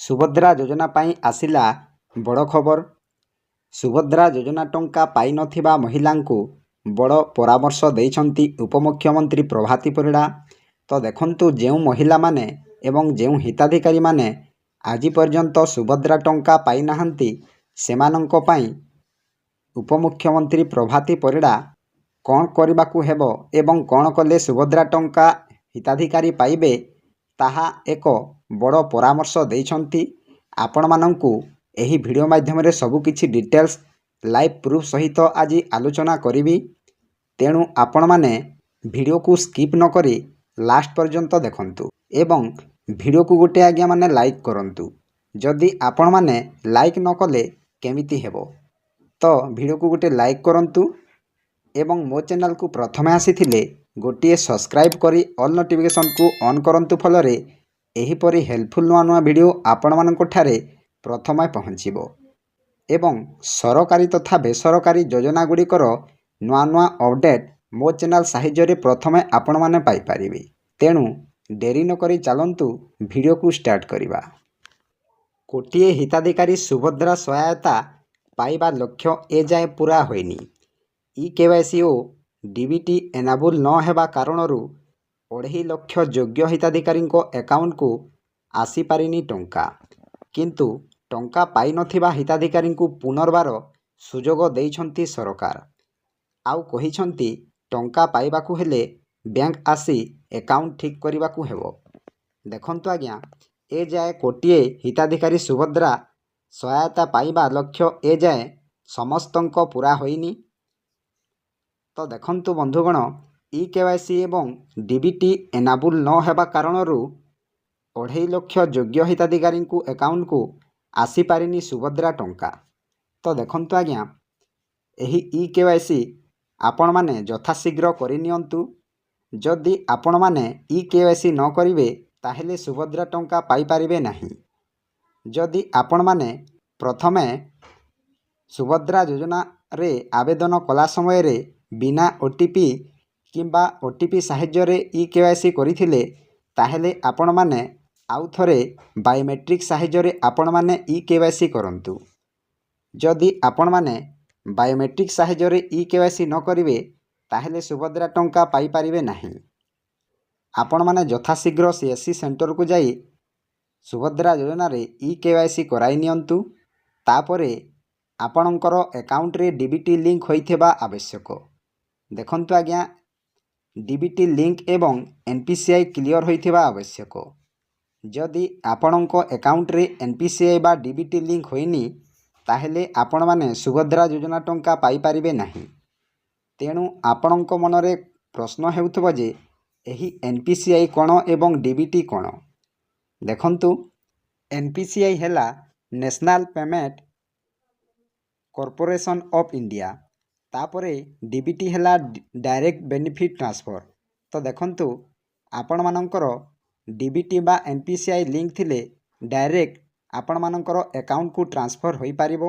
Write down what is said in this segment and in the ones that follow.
ସୁଭଦ୍ରା ଯୋଜନା ପାଇଁ ଆସିଲା ବଡ଼ ଖବର। ସୁଭଦ୍ରା ଯୋଜନା ଟଙ୍କା ପାଇନଥିବା ମହିଳାଙ୍କୁ ବଡ଼ ପରାମର୍ଶ ଦେଇଛନ୍ତି ଉପମୁଖ୍ୟମନ୍ତ୍ରୀ ପ୍ରଭାତୀ ପରିଡ଼ା। ତ ଦେଖନ୍ତୁ, ଯେଉଁ ମହିଳାମାନେ ଏବଂ ଯେଉଁ ହିତାଧିକାରୀମାନେ ଆଜି ପର୍ଯ୍ୟନ୍ତ ସୁଭଦ୍ରା ଟଙ୍କା ପାଇନାହାନ୍ତି, ସେମାନଙ୍କ ପାଇଁ ଉପମୁଖ୍ୟମନ୍ତ୍ରୀ ପ୍ରଭାତୀ ପରିଡ଼ା କ'ଣ କରିବାକୁ ହେବ ଏବଂ କ'ଣ କଲେ ସୁଭଦ୍ରା ଟଙ୍କା ହିତାଧିକାରୀ ପାଇବେ, ତାହା ଏକ ବଡ଼ ପରାମର୍ଶ ଦେଇଛନ୍ତି। ଆପଣମାନଙ୍କୁ ଏହି ଭିଡ଼ିଓ ମାଧ୍ୟମରେ ସବୁକିଛି ଡିଟେଲ୍ସ ଲାଇଭ୍ ପ୍ରୁଫ୍ ସହିତ ଆଜି ଆଲୋଚନା କରିବି। ତେଣୁ ଆପଣମାନେ ଭିଡ଼ିଓକୁ ସ୍କିପ୍ ନକରି ଲାଷ୍ଟ ପର୍ଯ୍ୟନ୍ତ ଦେଖନ୍ତୁ ଏବଂ ଭିଡ଼ିଓକୁ ଗୋଟେ ଆଜ୍ଞା ଲାଇକ୍ କରନ୍ତୁ। ଯଦି ଆପଣମାନେ ଲାଇକ୍ ନ କଲେ କେମିତି ହେବ, ତ ଭିଡ଼ିଓକୁ ଗୋଟେ ଲାଇକ୍ କରନ୍ତୁ ଏବଂ ମୋ ଚ୍ୟାନେଲକୁ ପ୍ରଥମେ ଆସିଥିଲେ ଗୋଟିଏ ସବସ୍କ୍ରାଇବ୍ କରି ଅଲ୍ ନୋଟିଫିକେସନ୍କୁ ଅନ୍ କରନ୍ତୁ। ଫଳରେ ଏହିପରି ହେଲ୍ପଫୁଲ୍ ନୂଆ ନୂଆ ଭିଡ଼ିଓ ଆପଣମାନଙ୍କଠାରେ ପ୍ରଥମେ ପହଞ୍ଚିବ ଏବଂ ସରକାରୀ ତଥା ବେସରକାରୀ ଯୋଜନାଗୁଡ଼ିକର ନୂଆ ନୂଆ ଅପଡ଼େଟ୍ ମୋ ଚ୍ୟାନେଲ ସାହାଯ୍ୟରେ ପ୍ରଥମେ ଆପଣମାନେ ପାଇପାରିବେ। ତେଣୁ ଡେରି ନକରି ଚାଲନ୍ତୁ ଭିଡ଼ିଓକୁ ଷ୍ଟାର୍ଟ କରିବା। କୋଟିଏ ହିତାଧିକାରୀ ସୁଭଦ୍ରା ସହାୟତା ପାଇବା ଲକ୍ଷ୍ୟ ଏଯାଏଁ ପୂରା ହୋଇନି। ଇକେୱାଇସି ଓ ଡିବିଟି ଏନାବୁଲ୍ ନ ହେବା କାରଣରୁ 2.5 ଲକ୍ଷ ଯୋଗ୍ୟ ହିତାଧିକାରୀଙ୍କ ଆକାଉଣ୍ଟକୁ ଆସିପାରିନି ଟଙ୍କା। କିନ୍ତୁ ଟଙ୍କା ପାଇନଥିବା ହିତାଧିକାରୀଙ୍କୁ ପୁନର୍ବାର ସୁଯୋଗ ଦେଇଛନ୍ତି ସରକାର। ଆଉ କହିଛନ୍ତି ଟଙ୍କା ପାଇବାକୁ ହେଲେ ବ୍ୟାଙ୍କ ଆସି ଆକାଉଣ୍ଟ ଠିକ୍ କରିବାକୁ ହେବ। ଦେଖନ୍ତୁ ଆଜ୍ଞା, ଏଯାଏଁ କୋଟିଏ ହିତାଧିକାରୀ ସୁଭଦ୍ରା ସହାୟତା ପାଇବା ଲକ୍ଷ୍ୟ ଏଯାଏଁ ସମସ୍ତଙ୍କ ପୂରା ହୋଇନି। ତ ଦେଖନ୍ତୁ ବନ୍ଧୁଗଣ, ଇକେୱାଇସି ଏବଂ ଡିବିଟି ଏନାବୁଲ୍ ନ ହେବା କାରଣରୁ 2.5 ଲକ୍ଷ ଯୋଗ୍ୟ ହିତାଧିକାରୀଙ୍କୁ ଆକାଉଣ୍ଟକୁ ଆସିପାରିନି ସୁଭଦ୍ରା ଟଙ୍କା। ତ ଦେଖନ୍ତୁ ଆଜ୍ଞା, ଏହି ଇକେୱାଇସି ଆପଣମାନେ ଯଥାଶୀଘ୍ର କରିନିଅନ୍ତୁ। ଯଦି ଆପଣମାନେ ଇକେୱାଇସି ନ କରିବେ ତାହେଲେ ସୁଭଦ୍ରା ଟଙ୍କା ପାଇପାରିବେ ନାହିଁ। ଯଦି ଆପଣମାନେ ପ୍ରଥମେ ସୁଭଦ୍ରା ଯୋଜନାରେ ଆବେଦନ କଲା ସମୟରେ ବିନା ଓଟିପି କିମ୍ବା ଓଟିପି ସାହାଯ୍ୟରେ ଇକେୱାଇସି କରିଥିଲେ, ତାହେଲେ ଆପଣମାନେ ଆଉ ଥରେ ବାୟୋମେଟ୍ରିକ୍ ସାହାଯ୍ୟରେ ଆପଣମାନେ ଇକେୱାଇସି କରନ୍ତୁ। ଯଦି ଆପଣମାନେ ବାୟୋମେଟ୍ରିକ୍ ସାହାଯ୍ୟରେ ଇକେୱାଇସି ନ କରିବେ ତାହେଲେ ସୁଭଦ୍ରା ଟଙ୍କା ପାଇପାରିବେ ନାହିଁ। ଆପଣମାନେ ଯଥାଶୀଘ୍ର ସିଏସ୍ସି ସେଣ୍ଟରକୁ ଯାଇ ସୁଭଦ୍ରା ଯୋଜନାରେ ଇକେୱାଇସି କରାଇ ନିଅନ୍ତୁ। ତାପରେ ଆପଣଙ୍କର ଆକାଉଣ୍ଟରେ ଡିବିଟି ଲିଙ୍କ ହୋଇଥିବା ଆବଶ୍ୟକ। ଦେଖନ୍ତୁ ଆଜ୍ଞା, ଡିବିଟି ଲିଙ୍କ ଏବଂ ଏନ୍ପିସିଆଇ କ୍ଲିଅର ହୋଇଥିବା ଆବଶ୍ୟକ। ଯଦି ଆପଣଙ୍କ ଆକାଉଣ୍ଟରେ ଏନ୍ପିସିଆଇ ବା ଡିବିଟି ଲିଙ୍କ ହୋଇନି, ତାହେଲେ ଆପଣମାନେ ସୁଭଦ୍ରା ଯୋଜନା ଟଙ୍କା ପାଇପାରିବେ ନାହିଁ। ତେଣୁ ଆପଣଙ୍କ ମନରେ ପ୍ରଶ୍ନ ହେଉଥିବ ଯେ ଏହି ଏନ୍ପିସିଆଇ କ'ଣ ଏବଂ ଡିବିଟି କ'ଣ? ଦେଖନ୍ତୁ, ଏନ୍ପିସିଆଇ ହେଲା national payment corporation of India. ତାପରେ ଡିବିଟି ହେଲା ଡାଇରେକ୍ଟ ବେନିଫିଟ୍ ଟ୍ରାନ୍ସଫର। ତ ଦେଖନ୍ତୁ, ଆପଣମାନଙ୍କର ଡିବିଟି ବା ଏନ୍ପିସିଆଇ ଲିଙ୍କ ଥିଲେ ଡାଇରେକ୍ଟ ଆପଣମାନଙ୍କର ଆକାଉଣ୍ଟକୁ ଟ୍ରାନ୍ସଫର ହୋଇପାରିବ।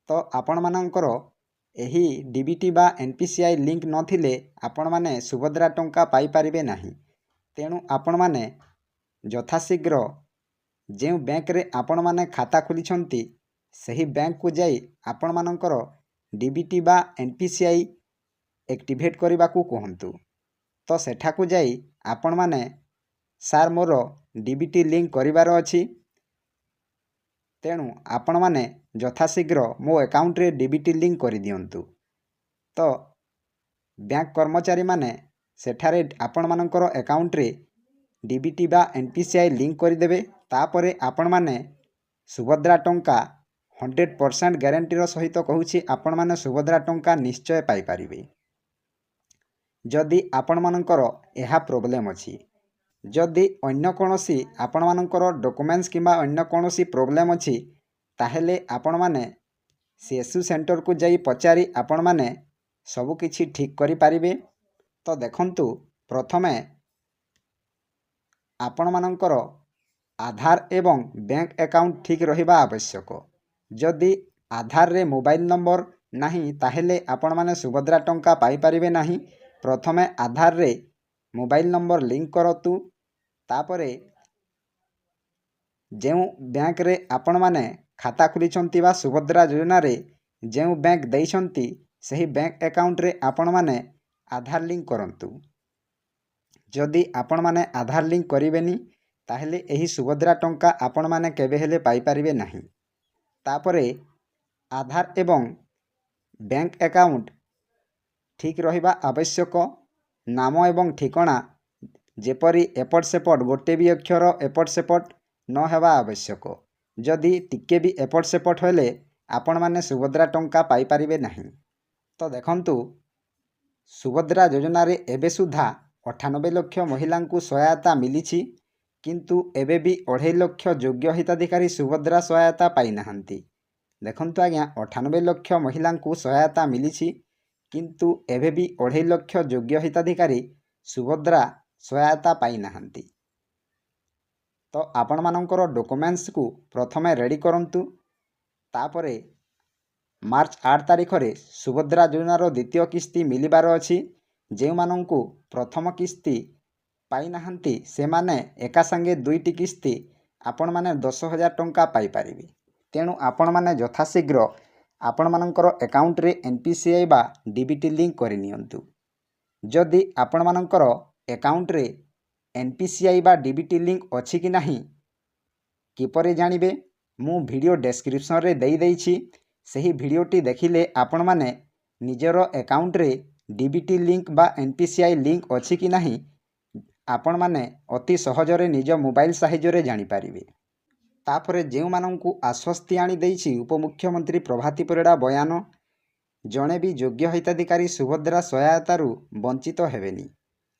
ତ ଆପଣମାନଙ୍କର ଏହି ଡିବିଟି ବା ଏନ୍ପିସିଆଇ ଲିଙ୍କ ନଥିଲେ ଆପଣମାନେ ସୁଭଦ୍ରା ଟଙ୍କା ପାଇପାରିବେ ନାହିଁ। ତେଣୁ ଆପଣମାନେ ଯଥାଶୀଘ୍ର ଯେଉଁ ବ୍ୟାଙ୍କରେ ଆପଣମାନେ ଖାତା ଖୋଲିଛନ୍ତି ସେହି ବ୍ୟାଙ୍କକୁ ଯାଇ ଆପଣମାନଙ୍କର ଡିବିଟି ବା ଏନ୍ପିସିଆଇ ଆକ୍ଟିଭେଟ୍ କରିବାକୁ କୁହନ୍ତୁ। ତ ସେଠାକୁ ଯାଇ ଆପଣମାନେ, ସାର୍ ମୋର ଡିବିଟି ଲିଙ୍କ କରିବାର ଅଛି, ତେଣୁ ଆପଣମାନେ ଯଥାଶୀଘ୍ର ମୋ ଆକାଉଣ୍ଟରେ ଡିବିଟି ଲିଙ୍କ କରିଦିଅନ୍ତୁ। ତ ବ୍ୟାଙ୍କ କର୍ମଚାରୀମାନେ ସେଠାରେ ଆପଣମାନଙ୍କର ଆକାଉଣ୍ଟରେ ଡିବିଟି ବା ଏନ୍ପିସିଆଇ ଲିଙ୍କ କରିଦେବେ। ତାପରେ ଆପଣମାନେ ସୁଭଦ୍ରା ଟଙ୍କା 100% ଗ୍ୟାରେଣ୍ଟିର ସହିତ କହୁଛି, ଆପଣମାନେ ସୁଭଦ୍ରା ଟଙ୍କା ନିଶ୍ଚୟ ପାଇପାରିବେ। ଯଦି ଆପଣମାନଙ୍କର ଏହା ପ୍ରୋବ୍ଲେମ୍ ଅଛି, ଯଦି ଅନ୍ୟ କୌଣସି ଆପଣମାନଙ୍କର ଡକୁମେଣ୍ଟସ୍ କିମ୍ବା ଅନ୍ୟ କୌଣସି ପ୍ରୋବ୍ଲେମ୍ ଅଛି, ତାହେଲେ ଆପଣମାନେ ସିଏସ୍ସି ସେଣ୍ଟରକୁ ଯାଇ ପଚାରି ଆପଣମାନେ ସବୁକିଛି ଠିକ୍ କରିପାରିବେ। ତ ଦେଖନ୍ତୁ, ପ୍ରଥମେ ଆପଣମାନଙ୍କର ଆଧାର ଏବଂ ବ୍ୟାଙ୍କ ଆକାଉଣ୍ଟ ଠିକ୍ ରହିବା ଆବଶ୍ୟକ। ଯଦି ଆଧାରରେ ମୋବାଇଲ ନମ୍ବର ନାହିଁ ତାହେଲେ ଆପଣମାନେ ସୁଭଦ୍ରା ଟଙ୍କା ପାଇପାରିବେ ନାହିଁ। ପ୍ରଥମେ ଆଧାରରେ ମୋବାଇଲ ନମ୍ବର ଲିଙ୍କ କରନ୍ତୁ। ତାପରେ ଯେଉଁ ବ୍ୟାଙ୍କରେ ଆପଣମାନେ ଖାତା ଖୋଲିଛନ୍ତି ବା ସୁଭଦ୍ରା ଯୋଜନାରେ ଯେଉଁ ବ୍ୟାଙ୍କ ଦେଇଛନ୍ତି ସେହି ବ୍ୟାଙ୍କ ଆକାଉଣ୍ଟରେ ଆପଣମାନେ ଆଧାର ଲିଙ୍କ କରନ୍ତୁ। ଯଦି ଆପଣମାନେ ଆଧାର ଲିଙ୍କ କରିବେନି ତାହେଲେ ଏହି ସୁଭଦ୍ରା ଟଙ୍କା ଆପଣମାନେ କେବେ ହେଲେ ପାଇପାରିବେ ନାହିଁ। ତାପରେ ଆଧାର ଏବଂ ବ୍ୟାଙ୍କ ଆକାଉଣ୍ଟ ଠିକ୍ ରହିବା ଆବଶ୍ୟକ। ନାମ ଏବଂ ଠିକଣା ଯେପରି ଏପଟ ସେପଟ ଗୋଟେ ବି ଅକ୍ଷର ଏପଟ ସେପଟ ନ ହେବା ଆବଶ୍ୟକ। ଯଦି ଟିକେ ବି ଏପଟ ସେପଟ ହେଲେ ଆପଣମାନେ ସୁଭଦ୍ରା ଟଙ୍କା ପାଇପାରିବେ ନାହିଁ। ତ ଦେଖନ୍ତୁ, ସୁଭଦ୍ରା ଯୋଜନାରେ ଏବେ ସୁଦ୍ଧା 98 ଲକ୍ଷ ମହିଳାଙ୍କୁ ସହାୟତା ମିଳିଛି, କିନ୍ତୁ ଏବେ ବି 2.5 ଲକ୍ଷ ଯୋଗ୍ୟ ହିତାଧିକାରୀ ସୁଭଦ୍ରା ସହାୟତା ପାଇନାହାନ୍ତି। ଦେଖନ୍ତୁ ଆଜ୍ଞା, 98 ଲକ୍ଷ ମହିଳାଙ୍କୁ ସହାୟତା ମିଳିଛି, କିନ୍ତୁ ଏବେ ବି 2.5 ଲକ୍ଷ ଯୋଗ୍ୟ ହିତାଧିକାରୀ ସୁଭଦ୍ରା ସହାୟତା ପାଇନାହାନ୍ତି। ତ ଆପଣମାନଙ୍କର ଡକୁମେଣ୍ଟସକୁ ପ୍ରଥମେ ରେଡ଼ି କରନ୍ତୁ। ତାପରେ ମାର୍ଚ୍ଚ 8 ତାରିଖରେ ସୁଭଦ୍ରା ଯୋଜନାର ଦ୍ୱିତୀୟ କିସ୍ତି ମିଳିବାର ଅଛି। ଯେଉଁମାନଙ୍କୁ ପ୍ରଥମ କିସ୍ତି ପାଇନାହାନ୍ତି ସେମାନେ ଏକା ସାଙ୍ଗେ 2ଟି କିସ୍ତି ଆପଣମାନେ 10,000 ଟଙ୍କା ପାଇପାରିବେ। ତେଣୁ ଆପଣମାନେ ଯଥାଶୀଘ୍ର ଆପଣମାନଙ୍କର ଆକାଉଣ୍ଟରେ NPCI ବା DBT ଲିଙ୍କ କରିନିଅନ୍ତୁ। ଯଦି ଆପଣମାନଙ୍କର ଆକାଉଣ୍ଟରେ NPCI ବା DBT ଲିଙ୍କ ଅଛି କି ନାହିଁ କିପରି ଜାଣିବେ, ମୁଁ ଭିଡ଼ିଓ ଡେସ୍କ୍ରିପସନରେ ଦେଇଦେଇଛି। ସେହି ଭିଡ଼ିଓଟି ଦେଖିଲେ ଆପଣମାନେ ନିଜର ଆକାଉଣ୍ଟରେ DBT ଲିଙ୍କ ବା NPCI ଲିଙ୍କ ଅଛି କି ନାହିଁ ଆପଣମାନେ ଅତି ସହଜରେ ନିଜ ମୋବାଇଲ ସାହାଯ୍ୟରେ ଜାଣିପାରିବେ। ତାପରେ ଯେଉଁମାନଙ୍କୁ ଆଶ୍ୱସ୍ତି ଆଣିଦେଇଛି ଉପମୁଖ୍ୟମନ୍ତ୍ରୀ ପ୍ରଭାତୀ ପରିଡ଼ା ବୟାନ, ଜଣେ ବି ଯୋଗ୍ୟ ହିତାଧିକାରୀ ସୁଭଦ୍ରା ସହାୟତାରୁ ବଞ୍ଚିତ ହେବେନି।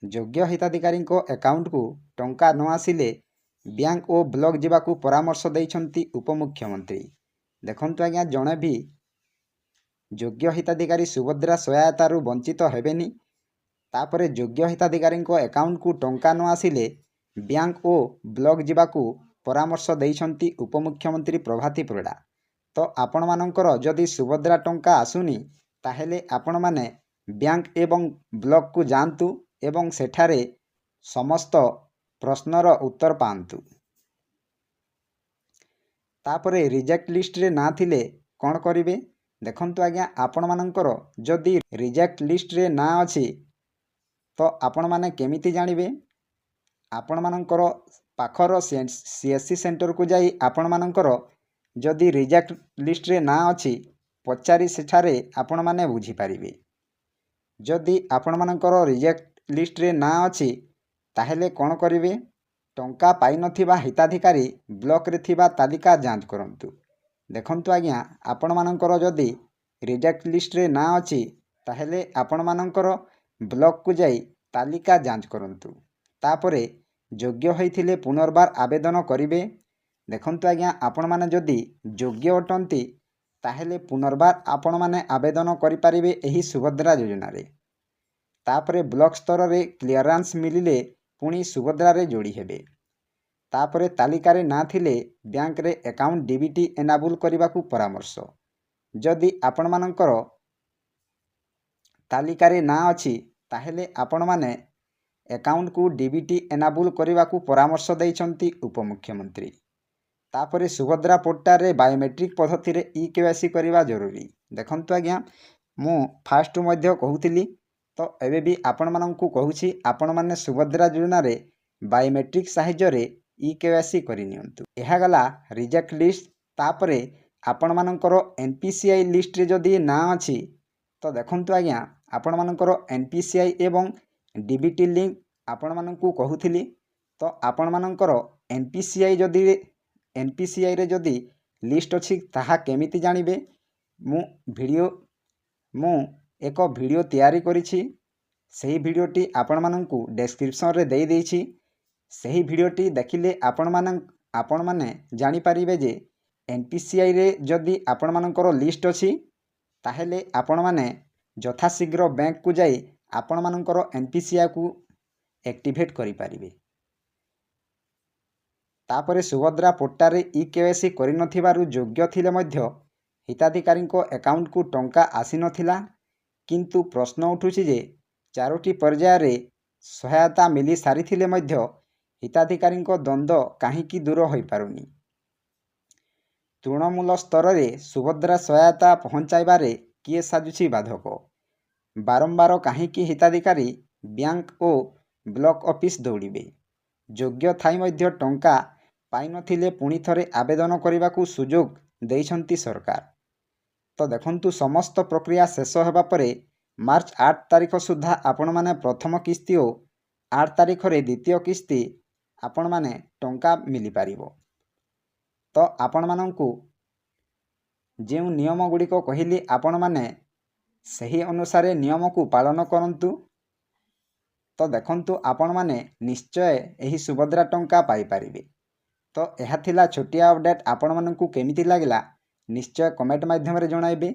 ଯୋଗ୍ୟ ହିତାଧିକାରୀଙ୍କ ଆକାଉଣ୍ଟକୁ ଟଙ୍କା ନ ଆସିଲେ ବ୍ୟାଙ୍କ ଓ ବ୍ଲକ ଯିବାକୁ ପରାମର୍ଶ ଦେଇଛନ୍ତି ଉପମୁଖ୍ୟମନ୍ତ୍ରୀ। ଦେଖନ୍ତୁ ଆଜ୍ଞା, ଜଣେ ବି ଯୋଗ୍ୟ ହିତାଧିକାରୀ ସୁଭଦ୍ରା ସହାୟତାରୁ ବଞ୍ଚିତ ହେବେନି। ତାପରେ ଯୋଗ୍ୟ ହିତାଧିକାରୀଙ୍କ ଆକାଉଣ୍ଟକୁ ଟଙ୍କା ନ ଆସିଲେ ବ୍ୟାଙ୍କ ଓ ବ୍ଲକ ଯିବାକୁ ପରାମର୍ଶ ଦେଇଛନ୍ତି ଉପମୁଖ୍ୟମନ୍ତ୍ରୀ ପ୍ରଭାତୀ ପରିଡ଼ା। ତ ଆପଣମାନଙ୍କର ଯଦି ସୁଭଦ୍ରା ଟଙ୍କା ଆସୁନି ତାହେଲେ ଆପଣମାନେ ବ୍ୟାଙ୍କ ଏବଂ ବ୍ଲକକୁ ଯାଆନ୍ତୁ ଏବଂ ସେଠାରେ ସମସ୍ତ ପ୍ରଶ୍ନର ଉତ୍ତର ପାଆନ୍ତୁ। ତାପରେ ରିଜେକ୍ଟ ଲିଷ୍ଟରେ ନାଁ ଥିଲେ କ'ଣ କରିବେ? ଦେଖନ୍ତୁ ଆଜ୍ଞା, ଆପଣମାନଙ୍କର ଯଦି ରିଜେକ୍ଟ ଲିଷ୍ଟରେ ନାଁ ଅଛି ତ ଆପଣମାନେ କେମିତି ଜାଣିବେ? ଆପଣମାନଙ୍କର ପାଖର CSC ସେଣ୍ଟରକୁ ଯାଇ ଆପଣମାନଙ୍କର ଯଦି ରିଜେକ୍ଟ ଲିଷ୍ଟରେ ନାଁ ଅଛି ପଚାରି ସେଠାରେ ଆପଣମାନେ ବୁଝିପାରିବେ। ଯଦି ଆପଣମାନଙ୍କର ରିଜେକ୍ଟ ଲିଷ୍ଟରେ ନାଁ ଅଛି ତାହେଲେ କ'ଣ କରିବେ? ଟଙ୍କା ପାଇନଥିବା ହିତାଧିକାରୀ ବ୍ଲକରେ ଥିବା ତାଲିକା ଯାଞ୍ଚ କରନ୍ତୁ। ଦେଖନ୍ତୁ ଆଜ୍ଞା, ଆପଣମାନଙ୍କର ଯଦି ରିଜେକ୍ଟ ଲିଷ୍ଟରେ ନାଁ ଅଛି ତାହେଲେ ଆପଣମାନଙ୍କର ବ୍ଲକକୁ ଯାଇ ତାଲିକା ଯାଞ୍ଚ କରନ୍ତୁ। ତାପରେ ଯୋଗ୍ୟ ହୋଇଥିଲେ ପୁନର୍ବାର ଆବେଦନ କରିବେ। ଦେଖନ୍ତୁ ଆଜ୍ଞା, ଆପଣମାନେ ଯଦି ଯୋଗ୍ୟ ଅଟନ୍ତି ତାହେଲେ ପୁନର୍ବାର ଆପଣମାନେ ଆବେଦନ କରିପାରିବେ ଏହି ସୁଭଦ୍ରା ଯୋଜନାରେ। ତାପରେ ବ୍ଲକ ସ୍ତରରେ କ୍ଲିୟରାନ୍ସ ମିଳିଲେ ପୁଣି ସୁଭଦ୍ରାରେ ଯୋଡ଼ି ହେବେ। ତାପରେ ତାଲିକାରେ ନାଁ ଥିଲେ ବ୍ୟାଙ୍କରେ ଆକାଉଣ୍ଟ DBT ଏନାବୁଲ କରିବାକୁ ପରାମର୍ଶ। ଯଦି ଆପଣମାନଙ୍କର ତାଲିକାରେ ନାଁ ଅଛି ତାହେଲେ ଆପଣମାନେ ଆକାଉଣ୍ଟକୁ DBT ଏନାବୁଲ କରିବାକୁ ପରାମର୍ଶ ଦେଇଛନ୍ତି ଉପମୁଖ୍ୟମନ୍ତ୍ରୀ। ତାପରେ ସୁଭଦ୍ରା ପୋର୍ଟାଲରେ ବାୟୋମେଟ୍ରିକ୍ ପଦ୍ଧତିରେ EKYC କରିବା ଜରୁରୀ। ଦେଖନ୍ତୁ ଆଜ୍ଞା, ମୁଁ ଫାଷ୍ଟରୁ ମଧ୍ୟ କହୁଥିଲି, ତ ଏବେ ବି ଆପଣମାନଙ୍କୁ କହୁଛି, ଆପଣମାନେ ସୁଭଦ୍ରା ଯୋଜନାରେ ବାୟୋମେଟ୍ରିକ୍ ସାହାଯ୍ୟରେ EKYC କରିନିଅନ୍ତୁ। ଏହା ଗଲା ରିଜେକ୍ଟ ଲିଷ୍ଟ। ତାପରେ ଆପଣମାନଙ୍କର NPCI ଲିଷ୍ଟରେ ଯଦି ନାଁ ଅଛି ତ ଦେଖନ୍ତୁ ଆଜ୍ଞା, ଆପଣମାନଙ୍କର NPCI ଏବଂ DBT ଲିଙ୍କ ଆପଣମାନଙ୍କୁ କହୁଥିଲି। ତ ଆପଣମାନଙ୍କର NPCIରେ ଯଦି ଲିଷ୍ଟ ଅଛି ତାହା କେମିତି ଜାଣିବେ? ମୁଁ ଏକ ଭିଡ଼ିଓ ତିଆରି କରିଛି। ସେହି ଭିଡ଼ିଓଟି ଆପଣମାନଙ୍କୁ ଡେସ୍କ୍ରିପସନରେ ଦେଇଦେଇଛି। ସେହି ଭିଡ଼ିଓଟି ଦେଖିଲେ ଆପଣମାନେ ଜାଣିପାରିବେ ଯେ NPCIରେ ଯଦି ଆପଣମାନଙ୍କର ଲିଷ୍ଟ ଅଛି ତାହେଲେ ଆପଣମାନେ ଯଥାଶୀଘ୍ର ବ୍ୟାଙ୍କକୁ ଯାଇ ଆପଣମାନଙ୍କର NPCIକୁ ଆକ୍ଟିଭେଟ୍ କରିପାରିବେ। ତାପରେ ସୁଭଦ୍ରା ପୋର୍ଟାଲରେ EKYC କରିନଥିବାରୁ ଯୋଗ୍ୟ ଥିଲେ ମଧ୍ୟ ହିତାଧିକାରୀଙ୍କ ଆକାଉଣ୍ଟକୁ ଟଙ୍କା ଆସିନଥିଲା। କିନ୍ତୁ ପ୍ରଶ୍ନ ଉଠୁଛି ଯେ 4ଟି ପର୍ଯ୍ୟାୟରେ ସହାୟତା ମିଳି ସାରିଥିଲେ ମଧ୍ୟ ହିତାଧିକାରୀଙ୍କ ଦ୍ୱନ୍ଦ୍ୱ କାହିଁକି ଦୂର ହୋଇପାରୁନି? ତୃଣମୂଳ ସ୍ତରରେ ସୁଭଦ୍ରା ସହାୟତା ପହଞ୍ଚାଇବାରେ କିଏ ସାଜୁଛି ବାଧକ? ବାରମ୍ବାର କାହିଁକି ହିତାଧିକାରୀ ବ୍ୟାଙ୍କ ଓ ବ୍ଲକ ଅଫିସ ଦୌଡ଼ିବେ? ଯୋଗ୍ୟ ଥାଇ ମଧ୍ୟ ଟଙ୍କା ପାଇନଥିଲେ ପୁଣି ଥରେ ଆବେଦନ କରିବାକୁ ସୁଯୋଗ ଦେଇଛନ୍ତି ସରକାର। ତ ଦେଖନ୍ତୁ, ସମସ୍ତ ପ୍ରକ୍ରିୟା ଶେଷ ହେବା ପରେ ମାର୍ଚ୍ଚ 8 ତାରିଖ ସୁଦ୍ଧା ଆପଣମାନେ ପ୍ରଥମ କିସ୍ତି ଓ 8 ତାରିଖରେ ଦ୍ୱିତୀୟ କିସ୍ତି ଆପଣମାନେ ଟଙ୍କା ମିଳିପାରିବ। ତ ଆପଣମାନଙ୍କୁ ଯେଉଁ ନିୟମ ଗୁଡ଼ିକ କହିଲି ଆପଣମାନେ ସେହି ଅନୁସାରେ ନିୟମକୁ ପାଳନ କରନ୍ତୁ। ତ ଦେଖନ୍ତୁ, ଆପଣମାନେ ନିଶ୍ଚୟ ଏହି ସୁଭଦ୍ରା ଟଙ୍କା ପାଇପାରିବେ। ତ ଏହା ଥିଲା ଛୋଟିଆ ଅପଡେଟ୍। ଆପଣମାନଙ୍କୁ କେମିତି ଲାଗିଲା ନିଶ୍ଚୟ କମେଣ୍ଟ ମାଧ୍ୟମରେ ଜଣାଇବେ।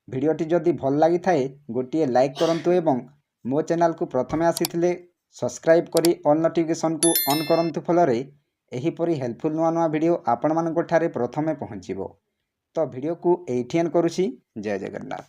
ଭିଡ଼ିଓଟି ଯଦି ଭଲ ଲାଗିଥାଏ ଗୋଟିଏ ଲାଇକ୍ କରନ୍ତୁ ଏବଂ ମୋ ଚ୍ୟାନେଲକୁ ପ୍ରଥମେ ଆସିଥିଲେ ସବସ୍କ୍ରାଇବ୍ କରି ଅଲ୍ ନୋଟିଫିକେସନକୁ ଅନ୍ କରନ୍ତୁ, ଫଳରେ ଏହିପରି ହେଲ୍ପଫୁଲ୍ ନୂଆ ନୂଆ ଭିଡ଼ିଓ ଆପଣମାନଙ୍କ ଠାରେ ପ୍ରଥମେ ପହଞ୍ଚିବ। ତ ଭିଡ଼ିଓକୁ ଏଇଠି ଏଣ୍ଡ କରୁଛି। ଜୟ ଜଗନ୍ନାଥ।